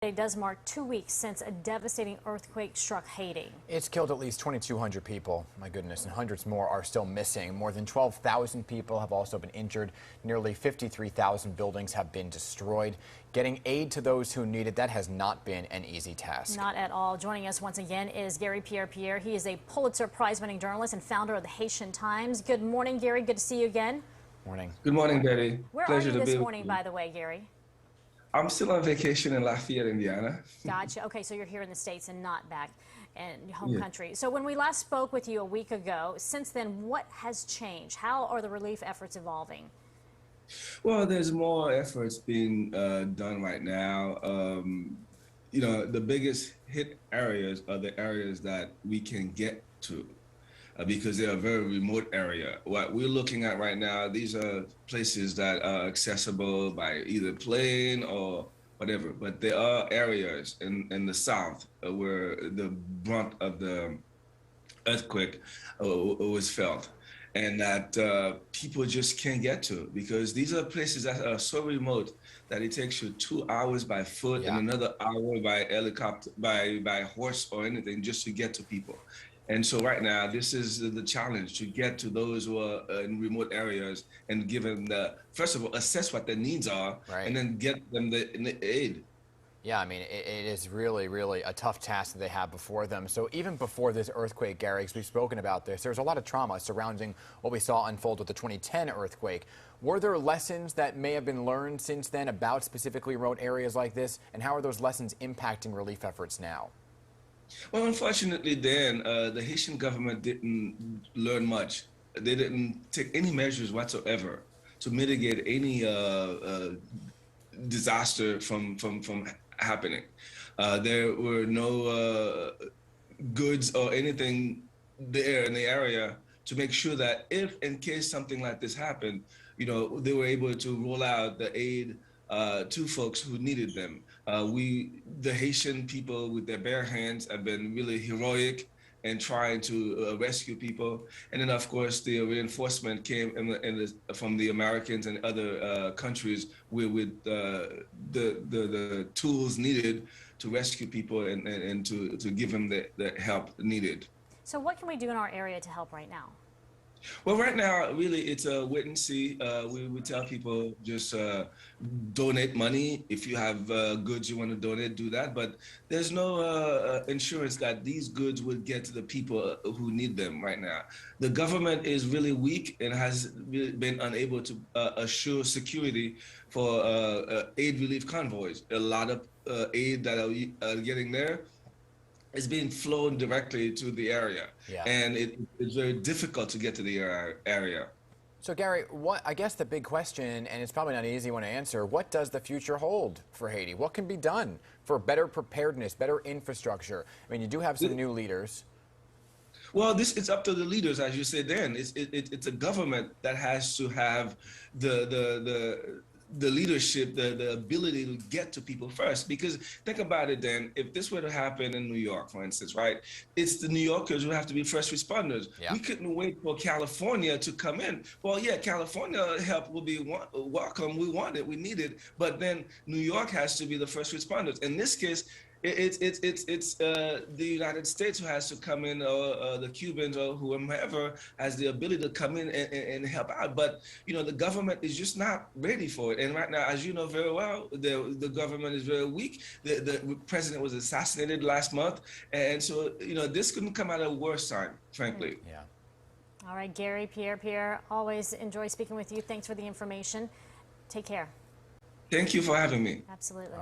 It does mark 2 weeks since a devastating earthquake struck Haiti. It's killed at least 2,200 people, my goodness, and hundreds more are still missing. More than 12,000 people have also been injured. Nearly 53,000 buildings have been destroyed. Getting aid to those who need it, that has not been an easy task. Not at all. Joining us once again is Garry Pierre-Pierre. He is a Pulitzer Prize winning journalist and founder of the Haitian Times. Good morning, Garry. Good to see you again. Morning. Good morning, Betty. Where Pleasure are you to this be morning, by the way, Garry? I'm still on vacation in Lafayette, Indiana. Gotcha. Okay, so you're here in the States and not back in your home country. So when we last spoke with you a week ago, since then, what has changed? How are the relief efforts evolving? Well, there's more efforts being done right now. The biggest hit areas are the areas that we can get to because they're a very remote area. What we're looking at right now, these are places that are accessible by either plane or whatever, but there are areas in the south where the brunt of the earthquake was felt, and that people just can't get to because these are places that are so remote that it takes you 2 hours by foot and another hour by helicopter, by horse or anything just to get to people. And so right now, this is the challenge, to get to those who are in remote areas and give them first of all, assess what their needs are, and then get them the aid. Yeah, I mean, it is really, really a tough task that they have before them. So even before this earthquake, Garry, because we've spoken about this, there's a lot of trauma surrounding what we saw unfold with the 2010 earthquake. Were there lessons that may have been learned since then about specifically remote areas like this? And how are those lessons impacting relief efforts now? Well, unfortunately, then the Haitian government didn't learn much. They didn't take any measures whatsoever to mitigate any disaster from happening. There were no goods or anything there in the area to make sure that if, in case something like this happened, they were able to roll out the aid to folks who needed them. The Haitian people with their bare hands have been really heroic in trying to rescue people. And then, of course, the reinforcement came from the Americans and other countries with the tools needed to rescue people and to give them the help needed. So what can we do in our area to help right now? Well, right now, really, it's a wait and see. We tell people just donate money. If you have goods you want to donate, do that. But there's no insurance that these goods will get to the people who need them right now. The government is really weak and has been unable to assure security for aid relief convoys. A lot of aid that are getting there is being flown directly to the area, and it's very difficult to get to the area. So, Garry, I guess the big question, and it's probably not an easy one to answer, what does the future hold for Haiti? What can be done for better preparedness, better infrastructure? I mean, you do have some new leaders. Well, it's up to the leaders, as you said. Then it's a government that has to have the leadership, the ability to get to people first. Because think about it, then, if this were to happen in New York, for instance, right? It's the New Yorkers who have to be first responders. We couldn't wait for California to come in. Well, yeah, California help will be welcome. We want it, we need it. But then New York has to be the first responders. In this case, it's the United States who has to come in, or the Cubans or whomever has the ability to come in and help out. But the government is just not ready for it. And right now, as you know very well, the government is very weak. The president was assassinated last month, and so this couldn't come at a worse time, frankly. Yeah. All right, Garry Pierre-Pierre, always enjoy speaking with you. Thanks for the information. Take care. Thank you for having me. Absolutely.